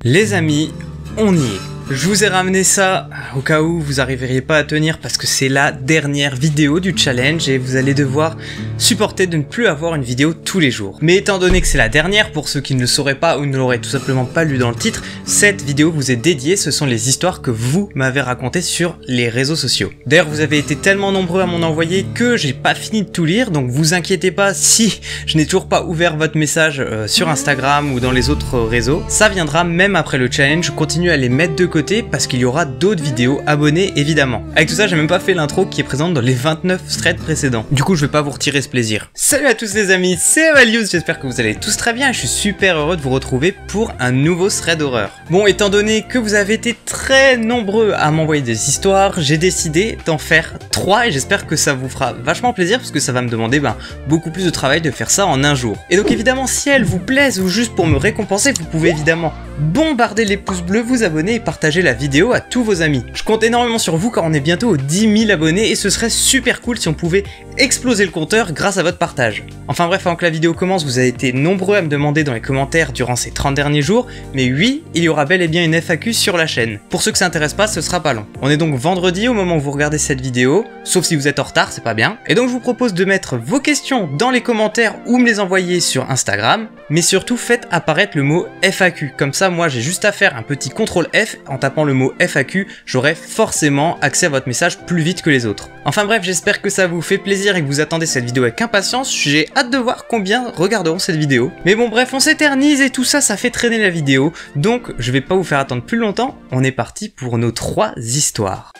Les amis, on y est. Je vous ai ramené ça au cas où vous n'arriveriez pas à tenir parce que c'est la dernière vidéo du challenge et vous allez devoir supporter de ne plus avoir une vidéo tous les jours. Mais étant donné que c'est la dernière, pour ceux qui ne le sauraient pas ou ne l'auraient tout simplement pas lu dans le titre, cette vidéo vous est dédiée, ce sont les histoires que vous m'avez racontées sur les réseaux sociaux. D'ailleurs vous avez été tellement nombreux à m'en envoyer que j'ai pas fini de tout lire, donc vous inquiétez pas si je n'ai toujours pas ouvert votre message sur Instagram ou dans les autres réseaux. Ça viendra même après le challenge, je continue à les mettre de côté parce qu'il y aura d'autres vidéos abonnées évidemment. Avec tout ça, j'ai même pas fait l'intro qui est présente dans les 29 threads précédents. Du coup, je vais pas vous retirer ce plaisir. Salut à tous les amis, c'est Valius, j'espère que vous allez tous très bien et je suis super heureux de vous retrouver pour un nouveau thread horreur. Bon, étant donné que vous avez été très nombreux à m'envoyer des histoires, j'ai décidé d'en faire 3 et j'espère que ça vous fera vachement plaisir parce que ça va me demander beaucoup plus de travail de faire ça en un jour. Et donc évidemment, si elles vous plaisent ou juste pour me récompenser, vous pouvez évidemment bombarder les pouces bleus, vous abonner et partager la vidéo à tous vos amis. Je compte énormément sur vous car on est bientôt aux 10 000 abonnés et ce serait super cool si on pouvait exploser le compteur grâce à votre partage. Enfin bref, avant que la vidéo commence, vous avez été nombreux à me demander dans les commentaires durant ces 30 derniers jours, mais oui, il y aura bel et bien une FAQ sur la chaîne. Pour ceux que ça intéresse pas, ce sera pas long. On est donc vendredi au moment où vous regardez cette vidéo, sauf si vous êtes en retard, c'est pas bien. Et donc je vous propose de mettre vos questions dans les commentaires ou me les envoyer sur Instagram, mais surtout faites apparaître le mot FAQ. Comme ça, moi j'ai juste à faire un petit CTRL F en tapant le mot FAQ, j'aurai forcément accès à votre message plus vite que les autres. Enfin bref, j'espère que ça vous fait plaisir et que vous attendez cette vidéo avec impatience, j'ai hâte de voir combien regarderont cette vidéo. Mais bon bref, on s'éternise et tout ça, ça fait traîner la vidéo, donc je vais pas vous faire attendre plus longtemps, on est parti pour nos 3 histoires.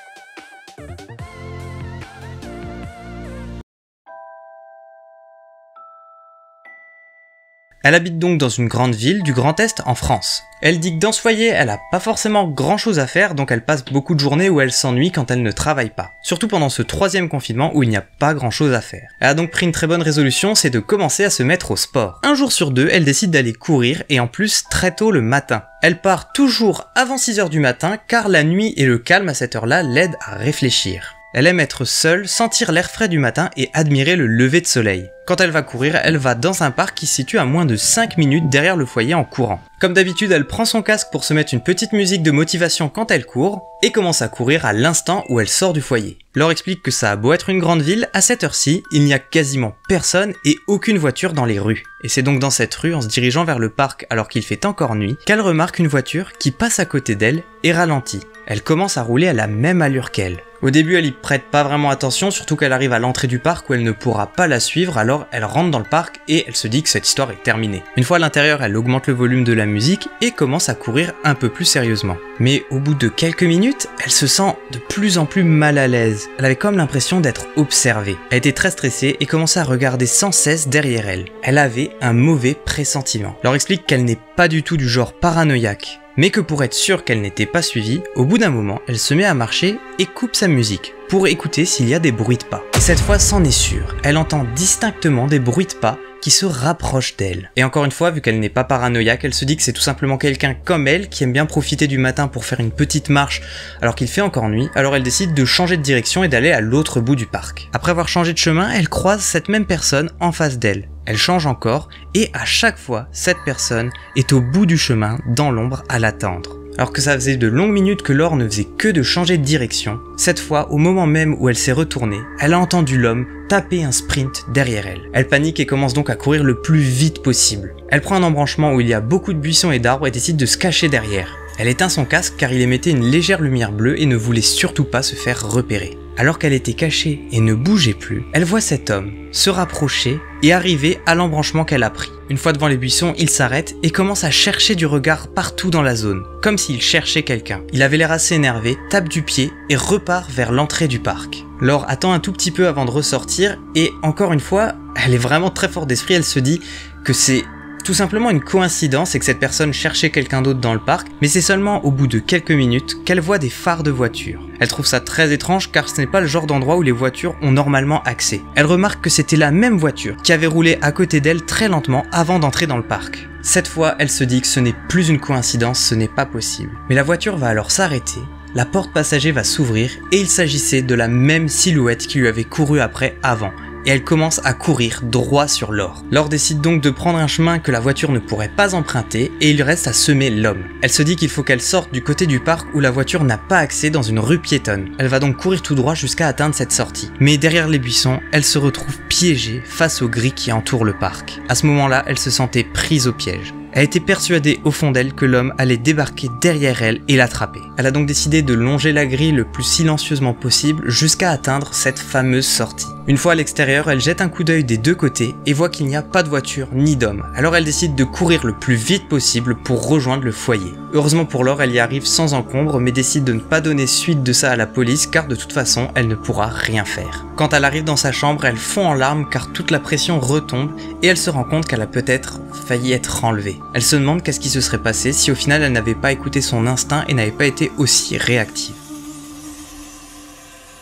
Elle habite donc dans une grande ville du Grand Est en France. Elle dit que dans ce foyer, elle a pas forcément grand chose à faire, donc elle passe beaucoup de journées où elle s'ennuie quand elle ne travaille pas. Surtout pendant ce 3e confinement où il n'y a pas grand chose à faire. Elle a donc pris une très bonne résolution, c'est de commencer à se mettre au sport. Un jour sur 2, elle décide d'aller courir et en plus très tôt le matin. Elle part toujours avant 6 h du matin car la nuit et le calme à cette heure-là l'aident à réfléchir. Elle aime être seule, sentir l'air frais du matin et admirer le lever de soleil. Quand elle va courir, elle va dans un parc qui se situe à moins de 5 minutes derrière le foyer en courant. Comme d'habitude, elle prend son casque pour se mettre une petite musique de motivation quand elle court, et commence à courir à l'instant où elle sort du foyer. Laure explique que ça a beau être une grande ville, à cette heure-ci, il n'y a quasiment personne et aucune voiture dans les rues. Et c'est donc dans cette rue, en se dirigeant vers le parc alors qu'il fait encore nuit, qu'elle remarque une voiture qui passe à côté d'elle et ralentit. Elle commence à rouler à la même allure qu'elle. Au début, elle y prête pas vraiment attention, surtout qu'elle arrive à l'entrée du parc où elle ne pourra pas la suivre, alors elle rentre dans le parc et elle se dit que cette histoire est terminée. Une fois à l'intérieur, elle augmente le volume de la musique et commence à courir un peu plus sérieusement. Mais au bout de quelques minutes, elle se sent de plus en plus mal à l'aise. Elle avait comme l'impression d'être observée. Elle était très stressée et commençait à regarder sans cesse derrière elle. Elle avait un mauvais pressentiment. Laure explique qu'elle n'est pas du tout du genre paranoïaque, mais que pour être sûre qu'elle n'était pas suivie, au bout d'un moment, elle se met à marcher et coupe sa musique pour écouter s'il y a des bruits de pas. Et cette fois, c'en est sûr, elle entend distinctement des bruits de pas qui se rapprochent d'elle. Et encore une fois, vu qu'elle n'est pas paranoïaque, elle se dit que c'est tout simplement quelqu'un comme elle qui aime bien profiter du matin pour faire une petite marche alors qu'il fait encore nuit, alors elle décide de changer de direction et d'aller à l'autre bout du parc. Après avoir changé de chemin, elle croise cette même personne en face d'elle. Elle change encore et à chaque fois, cette personne est au bout du chemin, dans l'ombre, à l'attendre. Alors que ça faisait de longues minutes que Laure ne faisait que de changer de direction, cette fois, au moment même où elle s'est retournée, elle a entendu l'homme taper un sprint derrière elle. Elle panique et commence donc à courir le plus vite possible. Elle prend un embranchement où il y a beaucoup de buissons et d'arbres et décide de se cacher derrière. Elle éteint son casque car il émettait une légère lumière bleue et ne voulait surtout pas se faire repérer. Alors qu'elle était cachée et ne bougeait plus, elle voit cet homme se rapprocher et arriver à l'embranchement qu'elle a pris. Une fois devant les buissons, il s'arrête et commence à chercher du regard partout dans la zone, comme s'il cherchait quelqu'un. Il avait l'air assez énervé, tape du pied et repart vers l'entrée du parc. Laure attend un tout petit peu avant de ressortir et encore une fois, elle est vraiment très forte d'esprit, elle se dit que c'est tout simplement une coïncidence et que cette personne cherchait quelqu'un d'autre dans le parc, mais c'est seulement au bout de quelques minutes qu'elle voit des phares de voiture. Elle trouve ça très étrange car ce n'est pas le genre d'endroit où les voitures ont normalement accès. Elle remarque que c'était la même voiture qui avait roulé à côté d'elle très lentement avant d'entrer dans le parc. Cette fois, elle se dit que ce n'est plus une coïncidence, ce n'est pas possible. Mais la voiture va alors s'arrêter, la porte passager va s'ouvrir et il s'agissait de la même silhouette qui lui avait couru après avant. et elle commence à courir droit sur Laure. Laure décide donc de prendre un chemin que la voiture ne pourrait pas emprunter et il lui reste à semer l'homme. Elle se dit qu'il faut qu'elle sorte du côté du parc où la voiture n'a pas accès dans une rue piétonne. Elle va donc courir tout droit jusqu'à atteindre cette sortie. Mais derrière les buissons, elle se retrouve piégée face aux grilles qui entourent le parc. À ce moment-là, elle se sentait prise au piège. Elle était persuadée au fond d'elle que l'homme allait débarquer derrière elle et l'attraper. Elle a donc décidé de longer la grille le plus silencieusement possible jusqu'à atteindre cette fameuse sortie. Une fois à l'extérieur, elle jette un coup d'œil des deux côtés et voit qu'il n'y a pas de voiture ni d'homme. Alors elle décide de courir le plus vite possible pour rejoindre le foyer. Heureusement pour Laure, elle y arrive sans encombre mais décide de ne pas donner suite de ça à la police car de toute façon, elle ne pourra rien faire. Quand elle arrive dans sa chambre, elle fond en larmes car toute la pression retombe et elle se rend compte qu'elle a peut-être failli être enlevée. Elle se demande qu'est-ce qui se serait passé si au final elle n'avait pas écouté son instinct et n'avait pas été aussi réactive.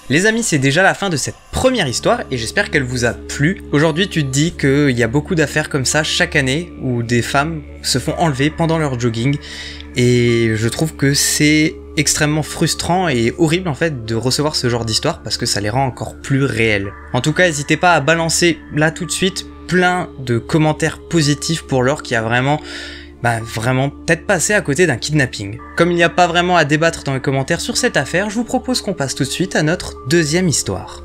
Les amis, c'est déjà la fin de cette première histoire et j'espère qu'elle vous a plu. Aujourd'hui, tu te dis qu'il y a beaucoup d'affaires comme ça chaque année où des femmes se font enlever pendant leur jogging et je trouve que c'est extrêmement frustrant et horrible en fait de recevoir ce genre d'histoire parce que ça les rend encore plus réelles. En tout cas, n'hésitez pas à balancer là tout de suite plein de commentaires positifs pour Laure qui a vraiment peut-être passé à côté d'un kidnapping. Comme il n'y a pas vraiment à débattre dans les commentaires sur cette affaire, je vous propose qu'on passe tout de suite à notre deuxième histoire.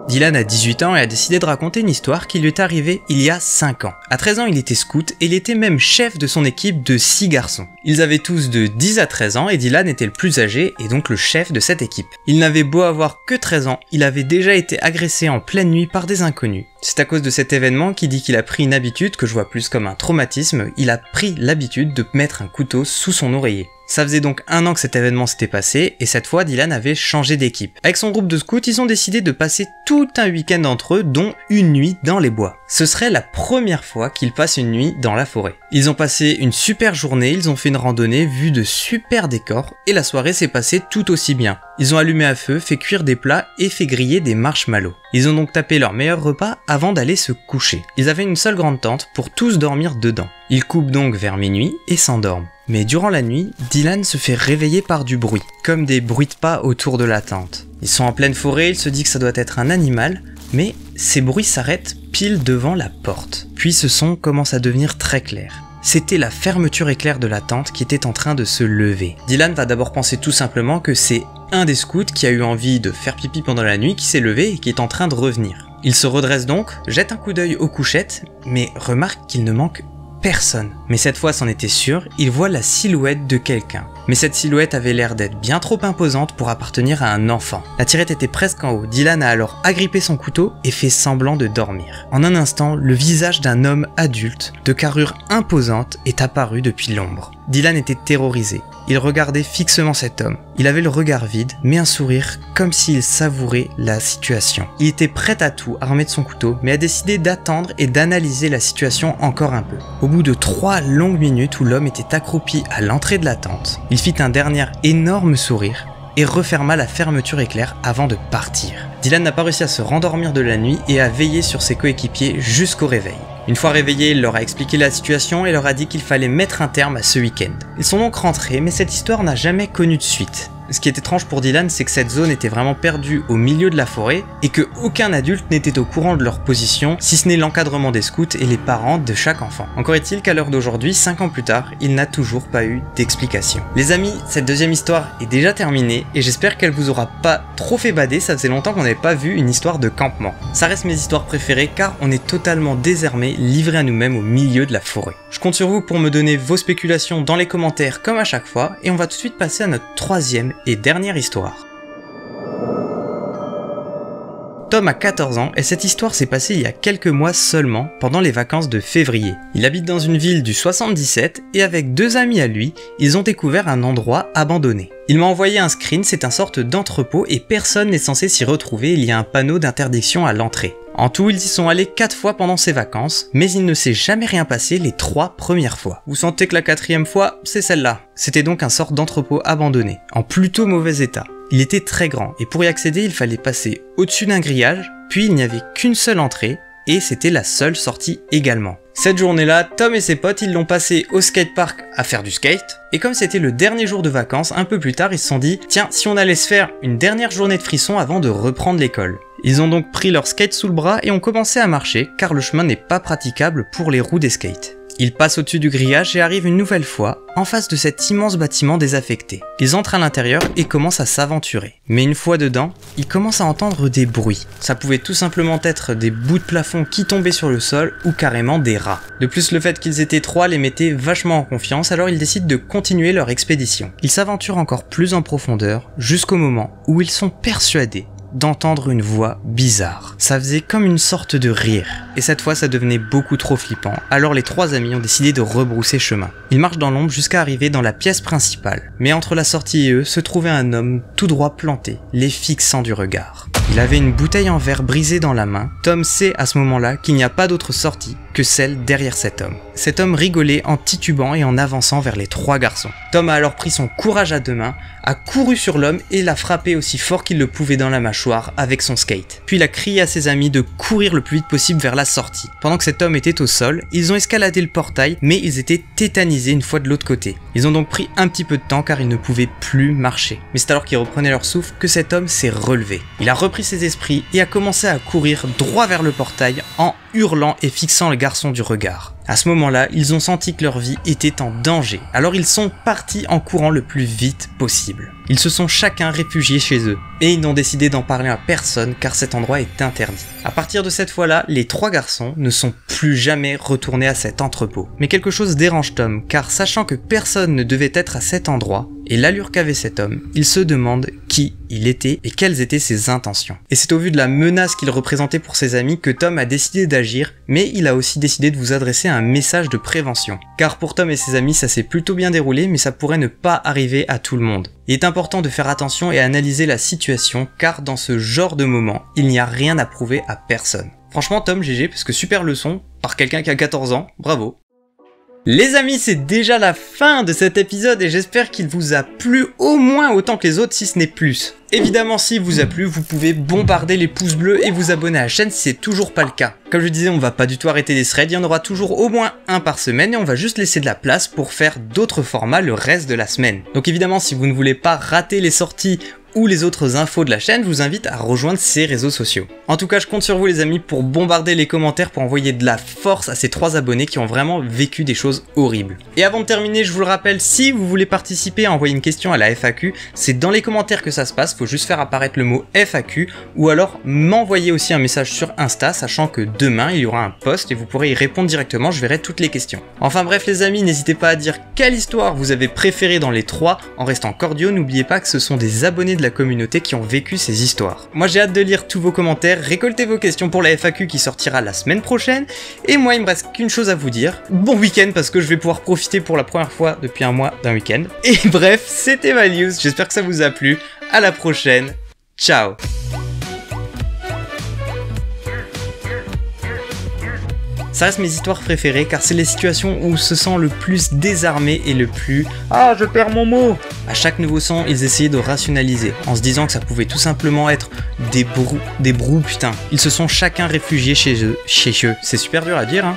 Dylan a 18 ans et a décidé de raconter une histoire qui lui est arrivée il y a 5 ans. À 13 ans, il était scout et il était même chef de son équipe de 6 garçons. Ils avaient tous de 10 à 13 ans et Dylan était le plus âgé et donc le chef de cette équipe. Il n'avait beau avoir que 13 ans, il avait déjà été agressé en pleine nuit par des inconnus. C'est à cause de cet événement qu'il dit qu'il a pris une habitude que je vois plus comme un traumatisme, il a pris l'habitude de mettre un couteau sous son oreiller. Ça faisait donc 1 an que cet événement s'était passé, et cette fois Dylan avait changé d'équipe. Avec son groupe de scouts, ils ont décidé de passer tout un week-end entre eux, dont une nuit dans les bois. Ce serait la première fois qu'ils passent une nuit dans la forêt. Ils ont passé une super journée, ils ont fait une randonnée, vu de super décors, et la soirée s'est passée tout aussi bien. Ils ont allumé à feu, fait cuire des plats et fait griller des marshmallows. Ils ont donc tapé leur meilleur repas avant d'aller se coucher. Ils avaient une seule grande tente pour tous dormir dedans. Ils coupent donc vers minuit et s'endorment. Mais durant la nuit, Dylan se fait réveiller par du bruit, comme des bruits de pas autour de la tente. Ils sont en pleine forêt, il se dit que ça doit être un animal, mais ces bruits s'arrêtent pile devant la porte. Puis ce son commence à devenir très clair. C'était la fermeture éclair de la tente qui était en train de se lever. Dylan va d'abord penser tout simplement que c'est un des scouts qui a eu envie de faire pipi pendant la nuit, qui s'est levé et qui est en train de revenir. Il se redresse donc, jette un coup d'œil aux couchettes, mais remarque qu'il ne manque personne. Mais cette fois, c'en était sûr, il voit la silhouette de quelqu'un. Mais cette silhouette avait l'air d'être bien trop imposante pour appartenir à un enfant. La tirette était presque en haut. Dylan a alors agrippé son couteau et fait semblant de dormir. En un instant, le visage d'un homme adulte, de carrure imposante, est apparu depuis l'ombre. Dylan était terrorisé. Il regardait fixement cet homme. Il avait le regard vide, mais un sourire comme s'il savourait la situation. Il était prêt à tout, armé de son couteau, mais a décidé d'attendre et d'analyser la situation encore un peu. Au bout de 3 longues minutes où l'homme était accroupi à l'entrée de la tente, il fit un dernier énorme sourire et referma la fermeture éclair avant de partir. Dylan n'a pas réussi à se rendormir de la nuit et a veillé sur ses coéquipiers jusqu'au réveil. Une fois réveillés, il leur a expliqué la situation et leur a dit qu'il fallait mettre un terme à ce week-end. Ils sont donc rentrés, mais cette histoire n'a jamais connu de suite. Ce qui est étrange pour Dylan, c'est que cette zone était vraiment perdue au milieu de la forêt et que aucun adulte n'était au courant de leur position, si ce n'est l'encadrement des scouts et les parents de chaque enfant. Encore est-il qu'à l'heure d'aujourd'hui, 5 ans plus tard, il n'a toujours pas eu d'explication. Les amis, cette deuxième histoire est déjà terminée et j'espère qu'elle vous aura pas trop fait bader, ça faisait longtemps qu'on n'avait pas vu une histoire de campement. Ça reste mes histoires préférées car on est totalement désarmés, livrés à nous-mêmes au milieu de la forêt. Je compte sur vous pour me donner vos spéculations dans les commentaires comme à chaque fois et on va tout de suite passer à notre troisième et dernière histoire. Tom a 14 ans et cette histoire s'est passée il y a quelques mois seulement, pendant les vacances de février. Il habite dans une ville du 77 et avec 2 amis à lui, ils ont découvert un endroit abandonné. Il m'a envoyé un screen, c'est une sorte d'entrepôt et personne n'est censé s'y retrouver, il y a un panneau d'interdiction à l'entrée. En tout, ils y sont allés 4 fois pendant ses vacances, mais il ne s'est jamais rien passé les 3 premières fois. Vous sentez que la 4e fois, c'est celle-là. C'était donc un sort d'entrepôt abandonné, en plutôt mauvais état. Il était très grand, et pour y accéder, il fallait passer au-dessus d'un grillage, puis il n'y avait qu'une seule entrée, et c'était la seule sortie également. Cette journée-là, Tom et ses potes, ils l'ont passé au skatepark à faire du skate, et comme c'était le dernier jour de vacances, un peu plus tard, ils se sont dit « Tiens, si on allait se faire une dernière journée de frisson avant de reprendre l'école ». Ils ont donc pris leur skate sous le bras et ont commencé à marcher, car le chemin n'est pas praticable pour les roues des skates. Ils passent au-dessus du grillage et arrivent une nouvelle fois en face de cet immense bâtiment désaffecté. Ils entrent à l'intérieur et commencent à s'aventurer. Mais une fois dedans, ils commencent à entendre des bruits. Ça pouvait tout simplement être des bouts de plafond qui tombaient sur le sol ou carrément des rats. De plus, le fait qu'ils étaient trois les mettait vachement en confiance, alors ils décident de continuer leur expédition. Ils s'aventurent encore plus en profondeur jusqu'au moment où ils sont persuadés d'entendre une voix bizarre. Ça faisait comme une sorte de rire. Et cette fois, ça devenait beaucoup trop flippant, alors les trois amis ont décidé de rebrousser chemin. Ils marchent dans l'ombre jusqu'à arriver dans la pièce principale. Mais entre la sortie et eux, se trouvait un homme tout droit planté, les fixant du regard. Il avait une bouteille en verre brisée dans la main. Tom sait à ce moment-là qu'il n'y a pas d'autre sortie que celle derrière cet homme. Cet homme rigolait en titubant et en avançant vers les trois garçons. Tom a alors pris son courage à deux mains, a couru sur l'homme et l'a frappé aussi fort qu'il le pouvait dans la mâchoire avec son skate. Puis il a crié à ses amis de courir le plus vite possible vers la sortie. Pendant que cet homme était au sol, ils ont escaladé le portail, mais ils étaient tétanisés une fois de l'autre côté. Ils ont donc pris un petit peu de temps car ils ne pouvaient plus marcher. Mais c'est alors qu'ils reprenaient leur souffle que cet homme s'est relevé. Il a repris ses esprits et a commencé à courir droit vers le portail en hurlant et fixant le garçon du regard. À ce moment-là, ils ont senti que leur vie était en danger, alors ils sont partis en courant le plus vite possible. Ils se sont chacun réfugiés chez eux, et ils n'ont décidé d'en parler à personne car cet endroit est interdit. À partir de cette fois-là, les trois garçons ne sont plus jamais retournés à cet entrepôt. Mais quelque chose dérange Tom, car sachant que personne ne devait être à cet endroit, et l'allure qu'avait cet homme, il se demande qui il était et quelles étaient ses intentions. Et c'est au vu de la menace qu'il représentait pour ses amis que Tom a décidé d'agir, mais il a aussi décidé de vous adresser un message de prévention. Car pour Tom et ses amis, ça s'est plutôt bien déroulé, mais ça pourrait ne pas arriver à tout le monde. Il est important de faire attention et analyser la situation, car dans ce genre de moment, il n'y a rien à prouver à personne. Franchement Tom, GG, parce que super leçon, par quelqu'un qui a 14 ans, bravo. Les amis, c'est déjà la fin de cet épisode et j'espère qu'il vous a plu au moins autant que les autres, si ce n'est plus. Évidemment, s'il vous a plu, vous pouvez bombarder les pouces bleus et vous abonner à la chaîne si c'est toujours pas le cas. Comme je disais, on va pas du tout arrêter les threads, il y en aura toujours au moins un par semaine et on va juste laisser de la place pour faire d'autres formats le reste de la semaine. Donc évidemment, si vous ne voulez pas rater les sorties ou les autres infos de la chaîne, je vous invite à rejoindre ces réseaux sociaux. En tout cas, je compte sur vous les amis pour bombarder les commentaires, pour envoyer de la force à ces trois abonnés qui ont vraiment vécu des choses horribles. Et avant de terminer, je vous le rappelle, si vous voulez participer à envoyer une question à la FAQ, c'est dans les commentaires que ça se passe, faut juste faire apparaître le mot FAQ, ou alors m'envoyer aussi un message sur Insta, sachant que demain il y aura un post et vous pourrez y répondre directement, je verrai toutes les questions. Enfin bref les amis, n'hésitez pas à dire quelle histoire vous avez préférée dans les trois, en restant cordiaux, n'oubliez pas que ce sont des abonnés de la communauté qui ont vécu ces histoires. Moi j'ai hâte de lire tous vos commentaires, récoltez vos questions pour la FAQ qui sortira la semaine prochaine, et moi il me reste qu'une chose à vous dire, bon week-end parce que je vais pouvoir profiter pour la première fois depuis un mois d'un week-end. Et bref, c'était ma news, j'espère que ça vous a plu, à la prochaine, ciao. Ça reste mes histoires préférées car c'est les situations où on se sent le plus désarmé et le plus « Ah, je perds mon mot !» À chaque nouveau son, ils essayaient de rationaliser, en se disant que ça pouvait tout simplement être des brous, putain. Ils se sont chacun réfugiés chez eux, c'est super dur à dire hein.